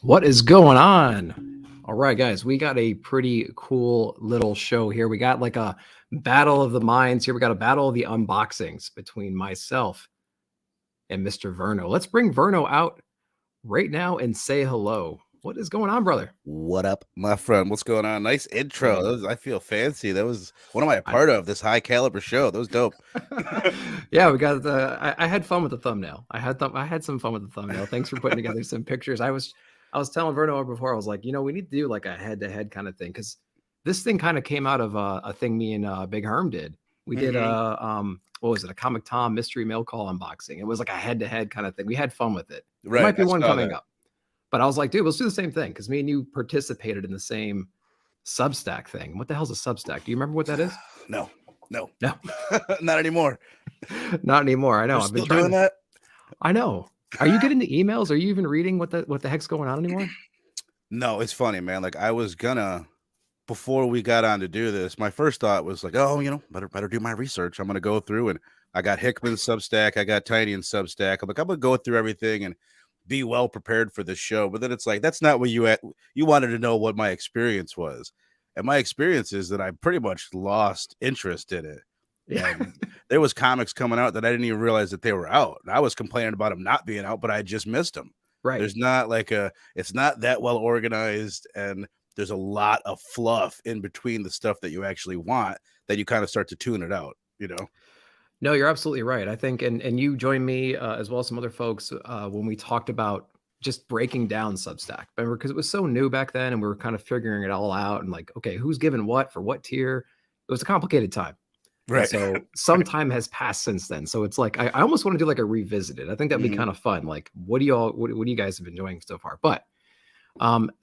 What is going on? All right, guys, we got a pretty cool little show here. We got like a battle of the minds here. We got a battle of the unboxings between myself and Mr. Verno. Let's bring Verno out right now and say hello. What is going on, brother? What up, my friend? What's going on? Nice intro. I feel fancy. That was what am I a part of? This high caliber show. That was dope. Yeah, we got I had fun with the thumbnail. I had some fun with the thumbnail. Thanks for putting together some pictures. I was telling Verno before, I was like, we need to do like a head-to-head kind of thing, because this thing kind of came out of a thing me and Big Herm did. We did what was it, a Comic Tom mystery mail call unboxing. It was like a head-to-head kind of thing. We had fun with it. Right. There might be one coming up. But I was like, dude, let's do the same thing, because me and you participated in the same Substack thing. What the hell's a Substack? Do you remember what that is? No. Not anymore. Not anymore. I know. I've been doing that. I know. Are you getting the emails? Are you even reading what the heck's going on anymore? No, it's funny, man. Like I was gonna, before we got on to do this, my first thought was like, oh, better do my research. I'm gonna go through, and I got Hickman's Substack, I got Tiny and Substack. I'm like, I'm gonna go through everything and be well prepared for this show. But then it's like, that's not what you wanted to know what my experience was. And my experience is that I pretty much lost interest in it. Yeah. And there was comics coming out that I didn't even realize that they were out. And I was complaining about them not being out, but I just missed them. Right. There's not like it's not that well organized, and there's a lot of fluff in between the stuff that you actually want that you kind of start to tune it out, No, you're absolutely right. I think, and you joined me as well as some other folks when we talked about just breaking down Substack. Remember, because it was so new back then, and we were kind of figuring it all out, and like, okay, who's giving what for what tier? It was a complicated time. Right. And so some time has passed since then. So it's like, I almost want to do like a revisited. I think that'd be kind of fun. Like, what do you guys have been doing so far? But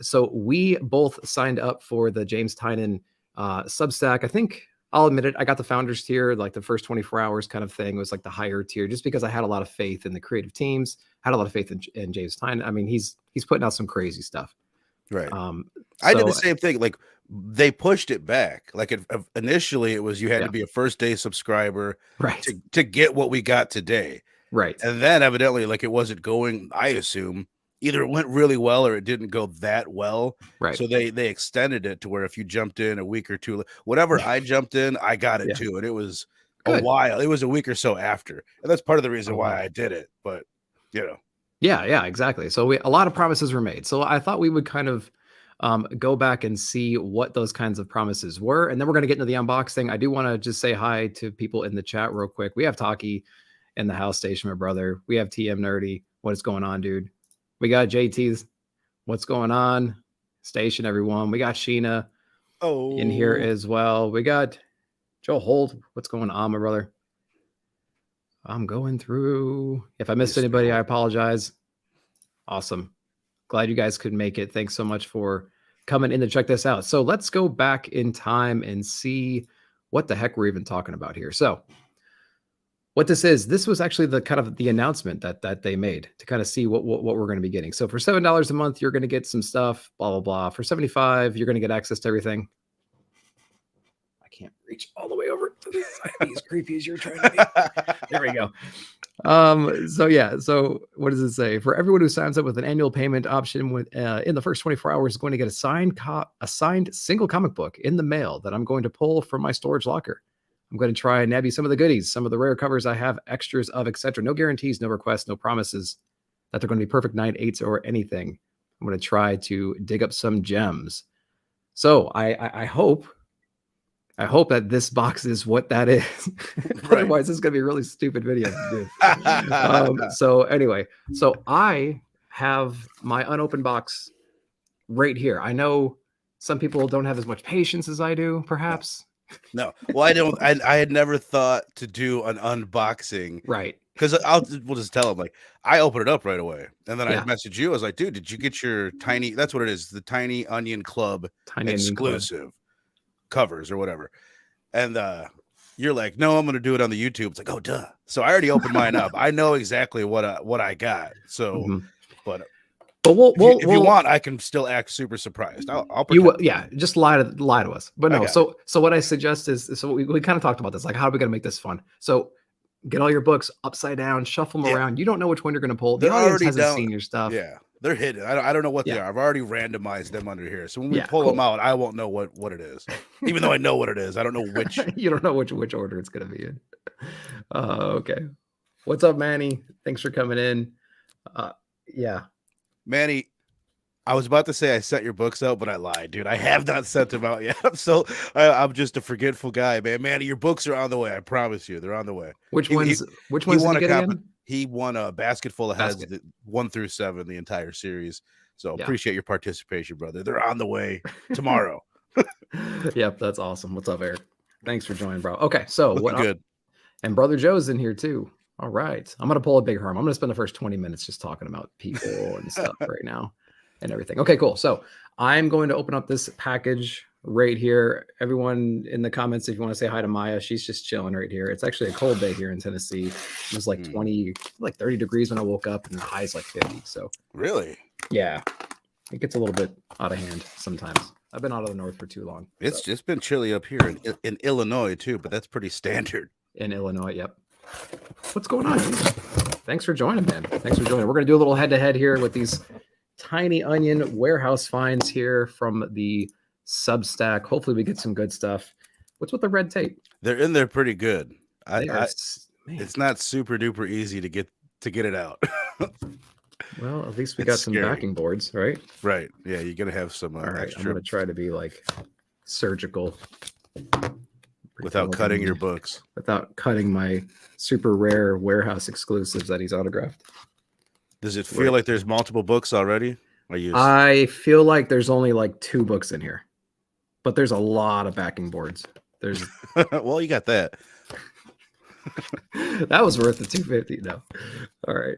so we both signed up for the James Tynan Substack. I think, I'll admit it, I got the founders tier, like the first 24 hours kind of thing. It was like the higher tier, just because I had a lot of faith in the creative teams, had a lot of faith in James Tynan. I mean, he's putting out some crazy stuff. Right. I did the same thing. Like, they pushed it back. Like initially it was, you had to be a first day subscriber, right, to get what we got today. Right. And then evidently, like, it wasn't going, I assume, either it went really well or it didn't go that well. Right. So they extended it to where if you jumped in a week or two, whatever I jumped in, I got it too. And it was a while. It was a week or so after. And that's part of the reason why I did it. But, Yeah, exactly. So a lot of promises were made. So I thought we would kind of go back and see what those kinds of promises were. And then we're going to get into the unboxing. I do want to just say hi to people in the chat real quick. We have Taqi in the house station, my brother. We have TM Nerdy. What is going on, dude? We got JT's. What's going on? Station, everyone. We got Sheena in here as well. We got Joe Holt. What's going on, my brother? I'm going through. If I missed anybody, I apologize. Awesome. Glad you guys could make it. Thanks so much for coming in to check this out. So let's go back in time and see what the heck we're even talking about here. So what this was actually the kind of the announcement that they made to kind of see what we're going to be getting. So for $7 a month, you're going to get some stuff, blah, blah, blah. For $75, you're going to get access to everything. I can't reach all the way over to the side. Be as creepy as you're trying to be. There we go. So what does it say? For everyone who signs up with an annual payment option in the first 24 hours is going to get a signed single comic book in the mail that I'm going to pull from my storage locker. I'm going to try and nab you some of the goodies, some of the rare covers I have extras of, etc. No guarantees, no requests, no promises that they're going to be perfect 9/8s or anything. I'm going to try to dig up some gems. So I hope that this box is what that is. Otherwise, this is going to be a really stupid video to do. So anyway, I have my unopened box right here. I know some people don't have as much patience as I do, perhaps. No. Well, I don't. I had never thought to do an unboxing. Right. Because we'll just tell them, like, I opened it up right away. And then I messaged you. I was like, dude, did you get your tiny, that's what it is, the Tiny Onion Club exclusive covers or whatever. And you're like, no, I'm going to do it on the YouTube. It's like, oh, duh. So I already opened mine up. I know exactly what I got. So, but if you want, I can still act super surprised. I'll just lie to us. But no, so what I suggest is, so we kind of talked about this, like, how are we going to make this fun? So get all your books upside down, shuffle them around. You don't know which one you're going to pull. The audience hasn't seen your stuff. Yeah. They're hidden. I don't know what they Yeah. are. I've already randomized them under here. So when we Yeah, pull cool. them out, I won't know what it is. Even though I know what it is. I don't know which. You don't know which order it's going to be in. Okay. What's up, Manny? Thanks for coming in. Yeah. Manny, I was about to say I sent your books out, but I lied, dude. I have not sent them out yet. I'm just a forgetful guy, man. Manny, your books are on the way. I promise you, they're on the way. Which ones did you get again? He won a basket full of heads, 1 through 7, the entire series. So appreciate your participation, brother. They're on the way tomorrow. Yep, that's awesome. What's up, Eric? Thanks for joining, bro. Okay, so Looking good. And Brother Joe's in here too. All right, I'm gonna pull a big Herm. I'm gonna spend the first 20 minutes just talking about people and stuff right now and everything. Okay, cool. So I'm going to open up this package right here. Everyone in the comments, if you want to say hi to Maya, she's just chilling right here. It's actually a cold day here in Tennessee. It was like 30 degrees when I woke up, and the high is like 50. So really, yeah, it gets a little bit out of hand sometimes. I've been out of the north for too long. It's just been chilly up here in Illinois too, but that's pretty standard. In Illinois, yep. What's going on? Thanks for joining, man. Thanks for joining. We're going to do a little head-to-head here with these Tiny Onion warehouse finds here from the Substack. Hopefully we get some good stuff. What's with the red tape? They're in there pretty good. It's not super duper easy to get it out. Well, at least we got some backing boards, right? Right. Yeah, you're gonna have some. All right, extra. I'm gonna try to be like surgical without cutting your books. Without cutting my super rare warehouse exclusives that he's autographed. Does it feel like there's multiple books already? I feel like there's only like 2 books in here, but there's a lot of backing boards. There's well, you got that. That was worth the $250. No. All right.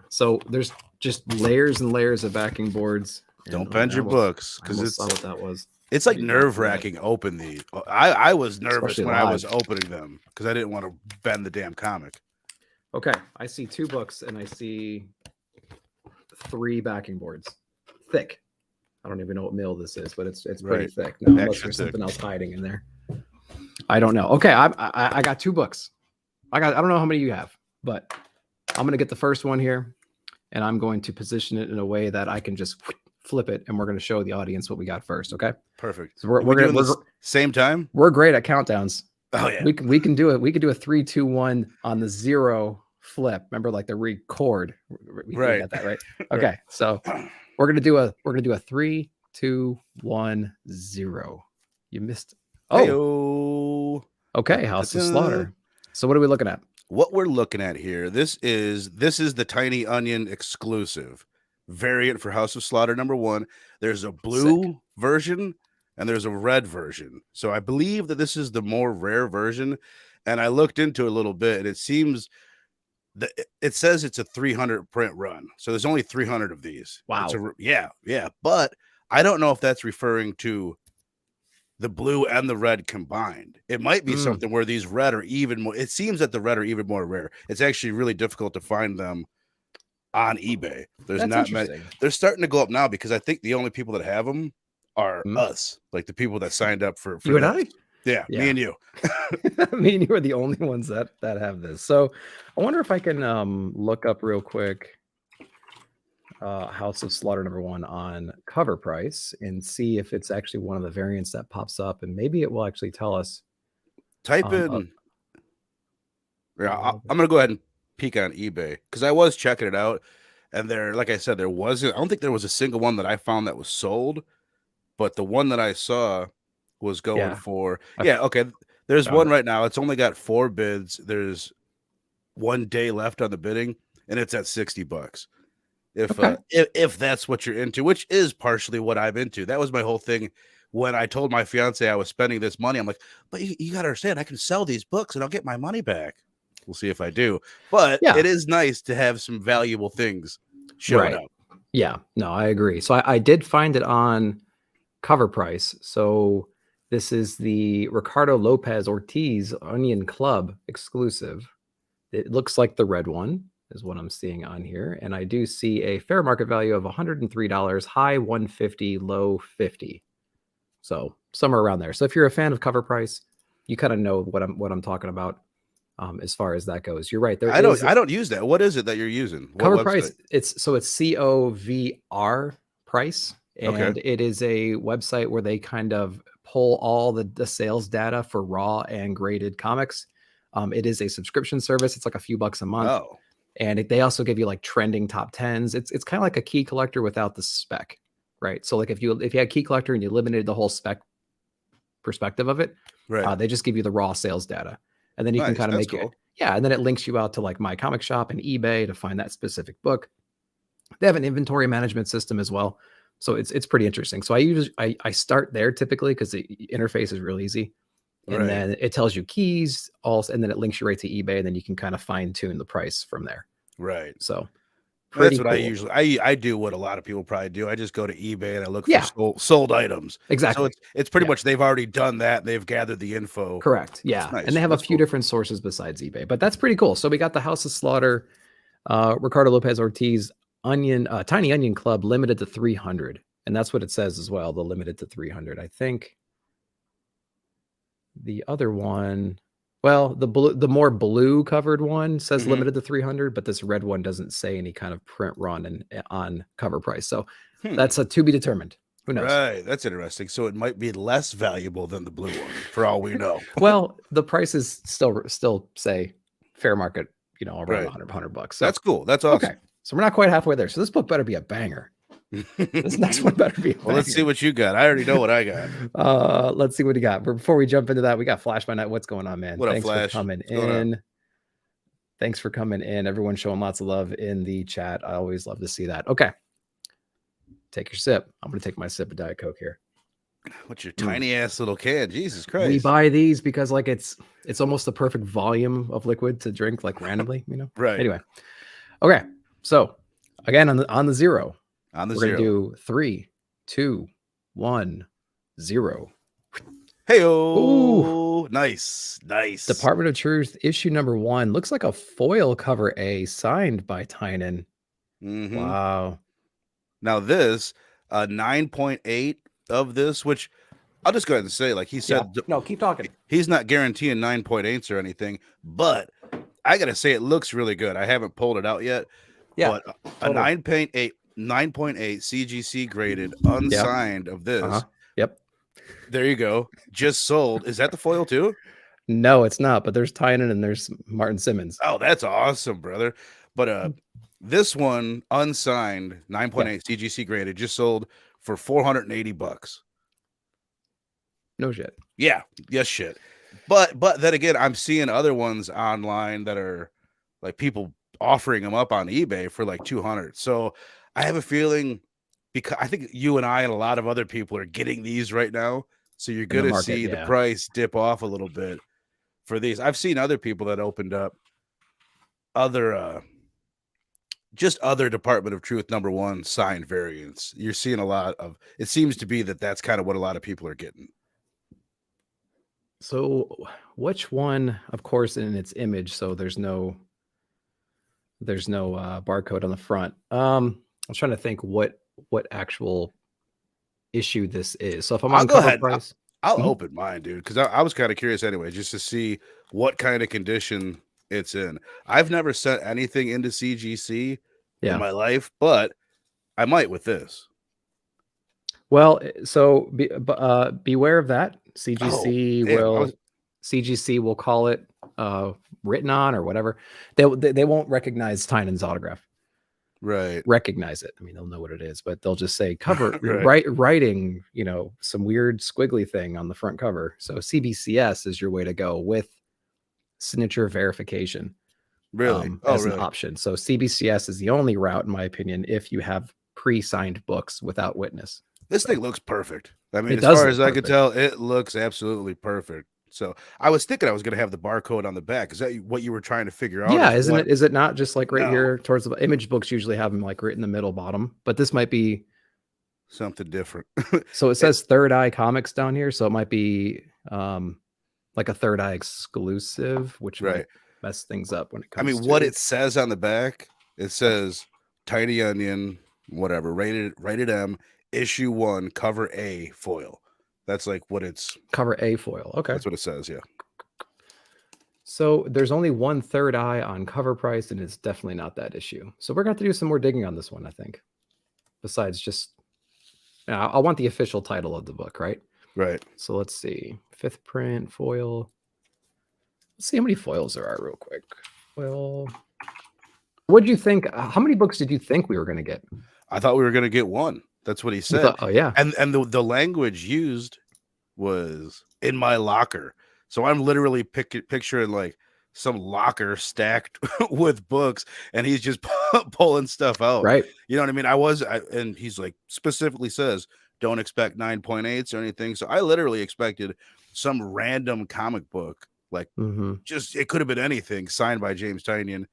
So there's just layers and layers of backing boards. Don't bend your books because it's saw what that was. It's like nerve-wracking open these. I was nervous when I was opening them because I didn't want to bend the damn comic. Okay, I see 2 books and I see 3 backing boards. Thick. I don't even know what mill this is, but it's pretty thick. No, unless there's something else hiding in there. I don't know. Okay, I got 2 books. I don't know how many you have, but I'm gonna get the first one here, and I'm going to position it in a way that I can just flip it, and we're going to show the audience what we got first. Okay. Perfect. So we're doing this same time. We're great at countdowns. Oh yeah. We can do it. We could do a 3, 2, 1 on the 0 flip. Remember, like the record. We got that right. Okay. So we're gonna do a 3, 2, 1, 0. You missed. Oh. Hey-o. Okay. House of Slaughter. So what are we looking at? What we're looking at here. This is the Tiny Onion exclusive variant for House of Slaughter #1. There's a blue version and there's a red version. So I believe that this is the more rare version. And I looked into it a little bit, and it seems that it says it's a 300 print run. So there's only 300 of these. Wow. Yeah. But I don't know if that's referring to the blue and the red combined. It might be something where these red are even more. It seems that the red are even more rare. It's actually really difficult to find them on eBay. There's not many. They're starting to go up now because I think the only people that have them are us, like the people that signed up for you and I. Yeah, me and you. Me and you are the only ones that have this. So I wonder if I can look up real quick House of Slaughter #1 on cover price and see if it's actually one of the variants that pops up, and maybe it will actually tell us. Type in. I'm gonna go ahead and peek on eBay because I was checking it out, and there, like I said, there wasn't. I don't think there was a single one that I found that was sold, but the one that I saw was going for. Okay. There's one right now. It's only got 4 bids. There's 1 day left on the bidding, and it's at $60. If that's what you're into, which is partially what I'm into. That was my whole thing when I told my fiance I was spending this money. I'm like, but you got to understand, I can sell these books and I'll get my money back. We'll see if I do. But it is nice to have some valuable things showing up. Yeah, no, I agree. So I did find it on cover price. So this is the Ricardo Lopez Ortiz Onion Club exclusive. It looks like the red one is what I'm seeing on here. And I do see a fair market value of $103, high 150, low 50. So somewhere around there. So if you're a fan of cover price, you kind of know what I'm talking about. as far as that goes. You're right. There I is don't use that. What is it that you're using? What cover website? price. It's COVR price, Okay. and it is a website where they kind of pull all the sales data for raw and graded comics. It is a subscription service. It's like a few bucks a month. Oh, And they also give you like trending top 10s. It's kind of like a key collector without the spec, right? So like if you had key collector and you eliminated the whole spec perspective of it, right. they just give you the raw sales data, and then you can Nice. kind of That's make it. cool. Yeah, and then it links you out to like My Comic Shop and eBay to find that specific book. They have an inventory management system as well, so it's pretty interesting. So I start there typically because the interface is real easy, and Right. then it tells you keys also, and then it links you right to eBay, and then you can kind of fine tune the price from there. Right. So That's pretty what cool. I usually I do what a lot of people probably do. I just go to eBay and I look Yeah. for sold items. Exactly. So it's pretty Yeah. much they've already done that. They've gathered the info. Correct. That's Yeah. nice. And they have That's a few cool. different sources besides eBay, but that's pretty cool. So we got the House of Slaughter, Ricardo Lopez Ortiz Tiny Onion Club limited to 300. And that's what it says as well. The limited to 300. I think the other one, well, the more blue covered one says Mhm. limited to 300, but this red one doesn't say any kind of print run on cover price. So that's a to be determined. Who knows? Right. That's interesting. So it might be less valuable than the blue one for all we know. Well, the prices still say fair market, around Right. 100 bucks. So That's cool. That's awesome. okay. So we're not quite halfway there. So this book better be a banger. This next one better be a banger. Well, let's see what you got. I already know what I got. Let's see what you got. But before we jump into that, we got Flash by Night. What's going on, man? What up, Thanks Flash? for coming What's going on? in. Thanks for coming in. Everyone showing lots of love in the chat. I always love to see that. Okay. Take your sip. I'm going to take my sip of Diet Coke here. What's your tiny ass little can? Jesus Christ. We buy these because like it's almost the perfect volume of liquid to drink like randomly, Right. Anyway. Okay. So again on the zero. On the We're zero. gonna do 3, 2, 1, 0. Hey-oh. Nice. Department of Truth issue number 1 looks like a foil cover A signed by Tynan. Mm-hmm. Wow. Now this 9.8 of this, which I'll just go ahead and say, like he said, No, keep talking. He's not guaranteeing 9.8s or anything, but I gotta say it looks really good. I haven't pulled it out yet. Yeah, but totally. a 9.8 CGC graded unsigned of this. Yep. There you go. Just sold. Is that the foil too? No, it's not, but there's Tynan and there's Martin Simmons. Oh, that's awesome, brother. But this one unsigned 9.8 CGC graded just sold for $480. No shit. Yeah, yes shit. But then again, I'm seeing other ones online that are like people offering them up on eBay for like 200. So I have a feeling, because I think you and I and a lot of other people are getting these right now. So you're going to see the price dip off a little bit for these. I've seen other people that opened up other Department of Truth number 1 signed variants. You're seeing a lot of, it seems to be that's kind of what a lot of people are getting. So which one, of course, in its image, so there's no barcode on the front. I was trying to think what actual issue this is. So if I'm on cover price, I'll open mine, dude, because I was kind of curious anyway, just to see what kind of condition it's in. I've never sent anything into CGC in my life, but I might with this. Well, so beware of that. CGC will call it written on or whatever. They won't recognize Tynan's autograph. Right. Recognize it. I mean, they'll know what it is, but they'll just say cover writing, some weird squiggly thing on the front cover. So CBCS is your way to go with signature verification. Really? As an option. So CBCS is the only route, in my opinion, if you have pre-signed books without witness. This thing looks perfect. I mean, as far as I could tell, it looks absolutely perfect. So I was thinking I was going to have the barcode on the back. Is that what you were trying to figure out? Yeah, isn't it? Is it not just like right here towards the image books usually have them like right in the middle bottom, but this might be something different. So it says Third Eye Comics down here, so it might be like a Third Eye exclusive, which might mess things up when it comes. I mean, what it says on the back, it says Tiny Onion, whatever, rated M, issue 1, cover A foil. That's like what it's cover A foil. Okay, that's what it says. Yeah. So there's only one third eye on cover price, and it's definitely not that issue. So we're going to have to do some more digging on this one, I think. Besides just, I want the official title of the book, right? Right. So let's see. 5th print, foil. Let's see how many foils there are real quick. Well, what did you think? How many books did you think we were going to get? I thought we were going to get one. That's what he said. Oh, yeah. And the language used was in my locker. So I'm literally picturing like some locker stacked with books, and he's just pulling stuff out. Right. You know what I mean? And he's like specifically says, don't expect 9.8s or anything. So I literally expected some random comic book, like just, it could have been anything signed by James Tynion.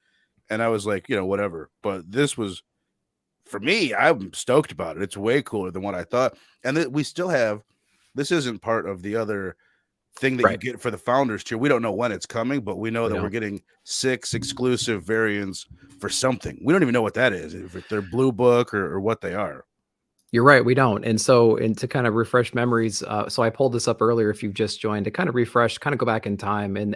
And I was like, whatever. But this was, for me, I'm stoked about it. It's way cooler than what I thought. And we still have, this isn't part of the other thing that you get for the Founders Tier. We don't know when it's coming, but we know that we're getting 6 exclusive variants for something. We don't even know what that is, if they're Blue Book or what they are. You're right, we don't. And so, and to kind of refresh memories, so I pulled this up earlier if you've just joined, to kind of refresh, kind of go back in time. And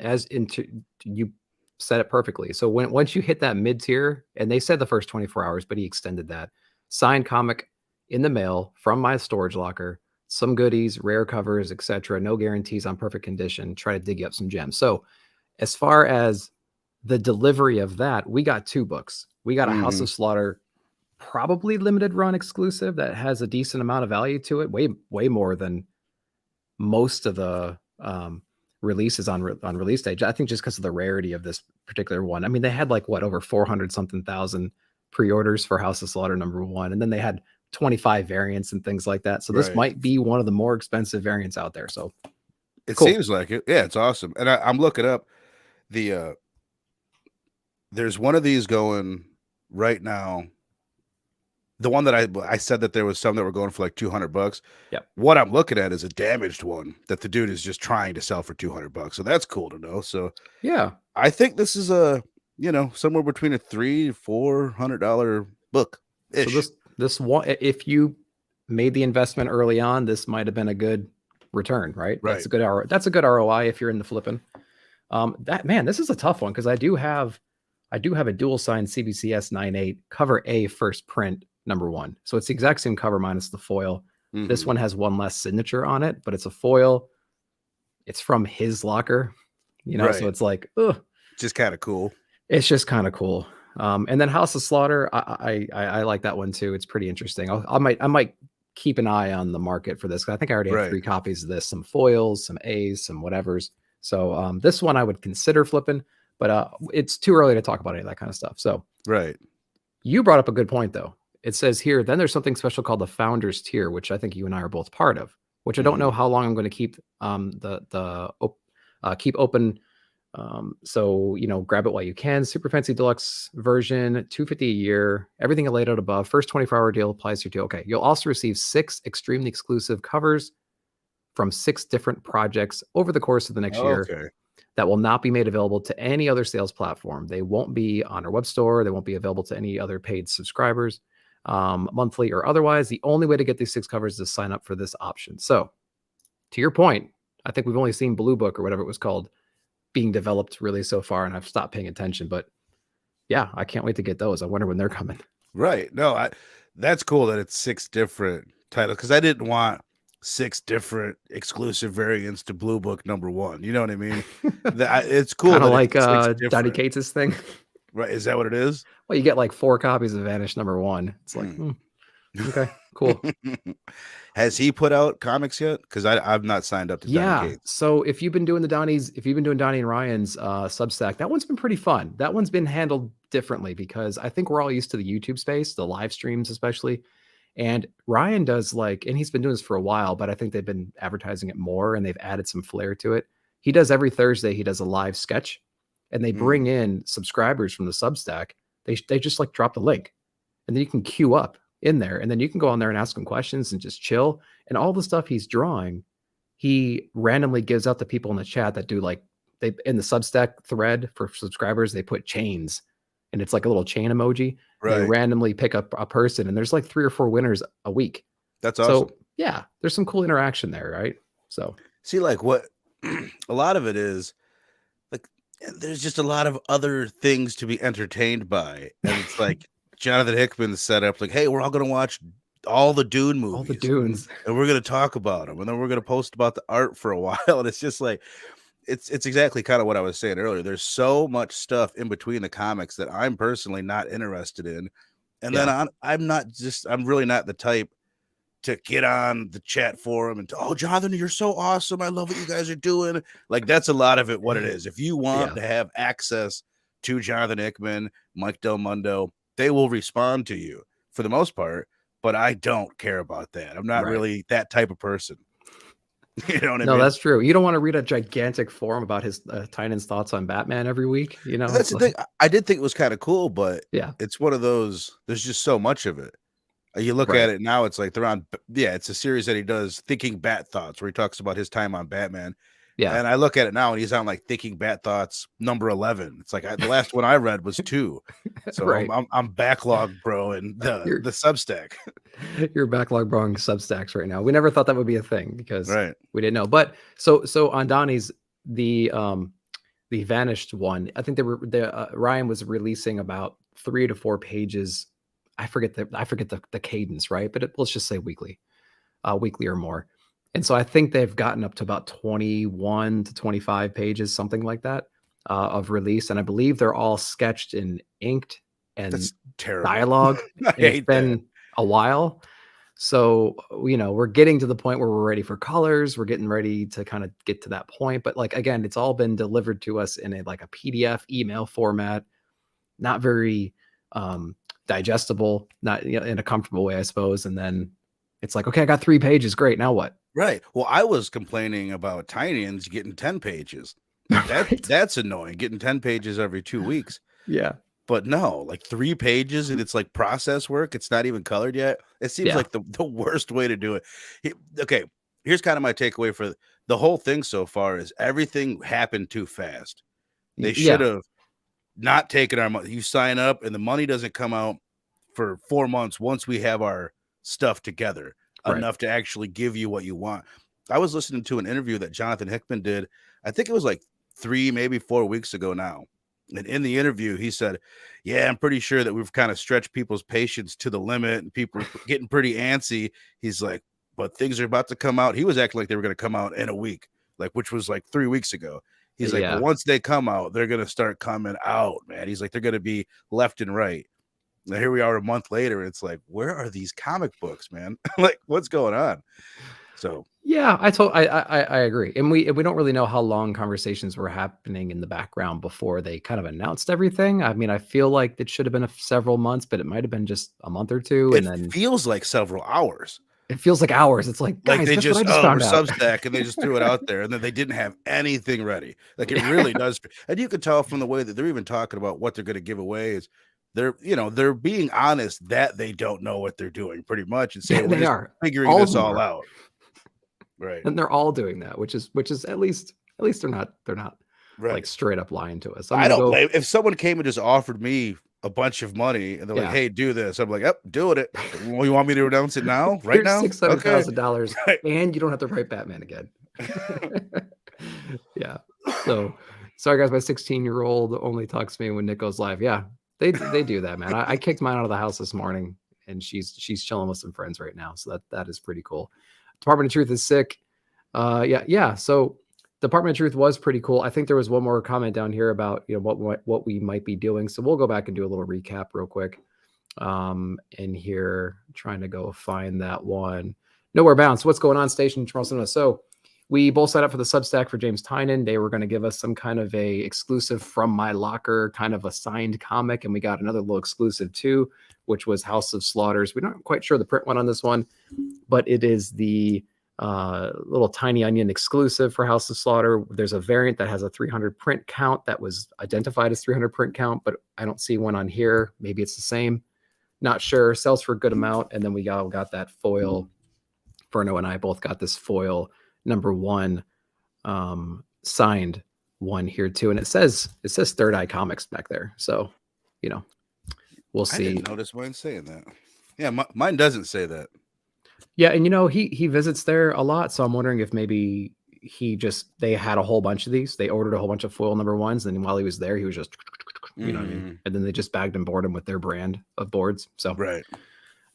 you said it perfectly. So once you hit that mid-tier, and they said the first 24 hours, but he extended that, signed comic in the mail from my storage locker, some goodies, rare covers, etc. No guarantees on perfect condition. Try to dig you up some gems. So as far as the delivery of that, we got 2 books. We got a House of Slaughter, probably limited run exclusive that has a decent amount of value to it, way more than most of the releases on release day. I think just because of the rarity of this particular one. I mean, they had like over 400 something thousand pre-orders for House of Slaughter #1, and then they had 25 variants and things like that. So this might be one of the more expensive variants out there. So it seems like it. Yeah, it's awesome. And I'm looking up the there's one of these going right now. The one that I said that there was some that were going for like $200. Yeah. What I'm looking at is a damaged one that the dude is just trying to sell for $200. So that's cool to know. So yeah, I think this is a, somewhere between a $300-$400 book. So this one, if you made the investment early on, this might have been a good return, right? Right. That's a good ROI if you're in the flipping. This is a tough one because I do have a dual signed CBCS 9.8 cover A first print #1. So it's the exact same cover minus the foil. This one has one less signature on it, but it's a foil. It's from his locker, so it's like, just kind of cool. It's just kind of cool. And then House of Slaughter, I like that one too. It's pretty interesting. I might keep an eye on the market for this, because I think I already have 3 copies of this, some foils, some A's, some whatevers. So this one I would consider flipping, but it's too early to talk about any of that kind of stuff. So you brought up a good point though. It says here, then there's something special called the Founders Tier, which I think you and I are both part of, which I don't know how long I'm going to keep keep open. So, grab it while you can. Super fancy deluxe version, $250 a year. Everything I laid out above. First 24-hour deal applies to you too. Okay. You'll also receive 6 extremely exclusive covers from 6 different projects over the course of the next year that will not be made available to any other sales platform. They won't be on our web store. They won't be available to any other paid subscribers, monthly or otherwise. The only way to get these 6 covers is to sign up for this option. So to your point, I think we've only seen Blue Book or whatever it was called being developed really so far, and I've stopped paying attention, but yeah, I can't wait to get those. I wonder when they're coming. Right. No, that's cool that it's 6 different titles, because I didn't want 6 different exclusive variants to Blue Book #1. You know what I mean? It's cool. Kind of like Donnie Cates' thing. Right. Is that what it is? Well, you get like 4 copies of Vanish #1. It's like, okay, cool. Has he put out comics yet? Because I've not signed up to Donnie Cates. So if you've been doing Donnie and Ryan's Substack, that one's been pretty fun. That one's been handled differently because I think we're all used to the YouTube space, the live streams especially. And Ryan does and he's been doing this for a while, but I think they've been advertising it more and they've added some flair to it. He does every Thursday, he does a live sketch, and they bring in subscribers from the Substack. They just drop the link, and then you can queue up in there, and then you can go on there and ask him questions and just chill. And all the stuff he's drawing, he randomly gives out to people in the chat that do they in the Substack thread for subscribers, they put chains, and it's like a little chain emoji. They randomly pick up a person, and there's 3 or 4 winners a week. That's awesome. So yeah, there's some cool interaction there, right? So see, what a lot of it is, And there's just a lot of other things to be entertained by. And it's like Jonathan Hickman set up like, hey, we're all going to watch all the Dune All the movies Dunes. and we're going to talk about them. And then we're going to post about the art for a while. And it's just like, it's exactly kind of what I was saying earlier. There's so much stuff in between the comics that I'm personally not interested in. And then I'm really not the type to get on the chat forum and oh, Jonathan, you're so awesome. I love what you guys are doing. Like that's a lot of it. What it is. If you want to have access to Jonathan Hickman, Mike Del Mundo, they will respond to you for the most part. But I don't care about that. I'm not really that type of person. You know what I mean? No, that's true. You don't want to read a gigantic forum about his Tynan's thoughts on Batman every week. You know, that's the thing. I did think it was kind of cool, but yeah, it's one of those. There's just so much of it. You look at it now, it's like they're on. Yeah, it's a series that he does, Thinking Bat Thoughts, where he talks about his time on Batman. Yeah, and I look at it now, and he's on like Thinking Bat Thoughts number 11. It's like the last one I read was 2, so I'm backlogged, bro, and the Substack. You're backlog bro Substacks right now. We never thought that would be a thing because we didn't know. But so on Donnie's the Vanished one, I think Ryan was releasing about 3 to 4 pages. I forget the cadence, right? But let's just say weekly or more. And so I think they've gotten up to about 21 to 25 pages, something like that, of release. And I believe they're all sketched and inked and dialogue. It's been a while. So, we're getting to the point where we're ready for colors. We're getting ready to kind of get to that point. But like, again, it's all been delivered to us in a PDF email format, not very digestible, not in a comfortable way, I suppose. And then it's like, okay, I got 3 pages. Great. Now what? Right. Well, I was complaining about Tinians getting 10 pages. That's annoying, getting 10 pages every 2 weeks. Yeah. But no, like 3 pages and it's like process work. It's not even colored yet. It seems like the worst way to do it. Okay. Here's kind of my takeaway for the whole thing so far is everything happened too fast. They should have not taken our money. You sign up and the money doesn't come out for 4 months once we have our stuff together enough to actually give you what you want. I was listening to an interview that Jonathan Hickman did. I think it was like 3, maybe 4 weeks ago now. And in the interview, he said, yeah, I'm pretty sure that we've kind of stretched people's patience to the limit and people are getting pretty antsy. He's like, but things are about to come out. He was acting like they were going to come out in a week, like, which was like 3 weeks ago. He's like, but once they come out, they're going to start coming out, man. He's like, they're going to be left and right. Now here we are a month later. And it's like, where are these comic books, man? Like, what's going on? So yeah, I agree, and we don't really know how long conversations were happening in the background before they kind of announced everything. I mean, I feel like it should have been several months, but it might have been just a month or two. And then feels like several hours. It feels like hours. It's like, guys, they just found out. Substack and they just threw it out there, and then they didn't have anything ready. Like it really does, and you can tell from the way that they're even talking about what they're going to give away is. They're being honest that they don't know what they're doing pretty much and saying they are figuring this all out. Right. And they're all doing that, which is at least they're not like straight up lying to us. I don't blame if someone came and just offered me a bunch of money and they're like, hey, do this. I'm like, yep, doing it. Well, you want me to announce it now? Right now? $600,000 and you don't have to write Batman again. Yeah. So sorry guys, my 16-year-old only talks to me when Nick goes live. Yeah. They do that, man. I kicked mine out of the house this morning and she's chilling with some friends right now. So that is pretty cool. Department of Truth is sick. Yeah. So Department of Truth was pretty cool. I think there was one more comment down here about what we might be doing. So we'll go back and do a little recap real quick. In here, trying to go find that one. Nowhere Bound. So what's going on, Station Chamorro Cinema? So we both signed up for the Substack for James Tynion. They were going to give us some kind of a exclusive from my locker, kind of a signed comic, and we got another little exclusive too, which was House of Slaughters. We're not quite sure the print one on this one, but it is the little Tiny Onion exclusive for House of Slaughter. There's a variant that has a 300 print count that was identified as 300 print count, but I don't see one on here. Maybe it's the same. Not sure. Sells for a good amount. And then we got that foil. Verno and I both got this foil #1 signed one here too. And it says Third Eye Comics back there. So, we'll see. I didn't notice mine saying that. Yeah, mine doesn't say that. Yeah, and he visits there a lot, so I'm wondering if maybe they had a whole bunch of these. They ordered a whole bunch of foil number ones. And while he was there, he was just, you know what I mean? And then they just bagged and boarded him with their brand of boards. So, Right.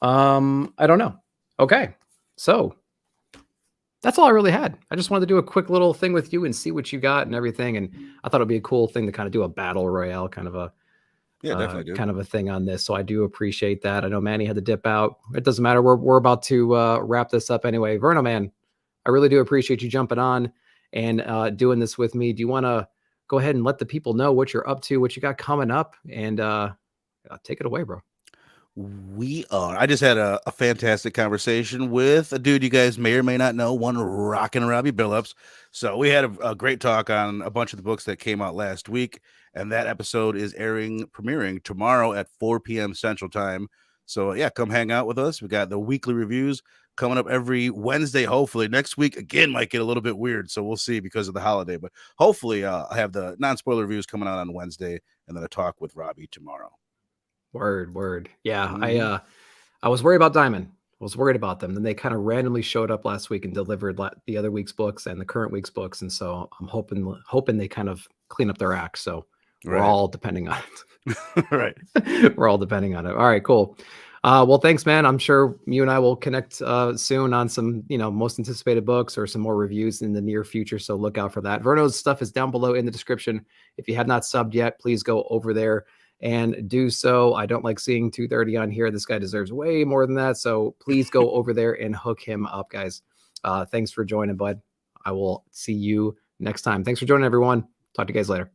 I don't know. Okay. So that's all I really had. I just wanted to do a quick little thing with you and see what you got and everything. And I thought it'd be a cool thing to kind of do a battle royale, kind of a, definitely, dude. kind of a thing on this. So I do appreciate that. I know Manny had to dip out. It doesn't matter. We're about to wrap this up anyway. Verno, man, I really do appreciate you jumping on and doing this with me. Do you want to go ahead and let the people know what you're up to, what you got coming up, and take it away, bro? I just had a fantastic conversation with a dude you guys may or may not know, one rockin' Robbie Billups. So we had a great talk on a bunch of the books that came out last week, and that episode is premiering tomorrow at 4 p.m. Central Time. So yeah, come hang out with us. We got the weekly reviews coming up every Wednesday. Hopefully next week again might get a little bit weird, so we'll see because of the holiday. But hopefully I'll have the non-spoiler reviews coming out on Wednesday, and then a talk with Robbie tomorrow. Word. Yeah, I was worried about Diamond. I was worried about them. Then they kind of randomly showed up last week and delivered the other week's books and the current week's books. And so I'm hoping they kind of clean up their act. So we're all depending on it. Right. We're all depending on it. All right, cool. Well, thanks, man. I'm sure you and I will connect soon on some, most anticipated books or some more reviews in the near future. So look out for that. Verno's stuff is down below in the description. If you have not subbed yet, please go over there and do so. I don't like seeing 230 on here. This guy deserves way more than that. So please go over there and hook him up, guys. Thanks for joining, bud. I will see you next time. Thanks for joining, everyone. Talk to you guys later.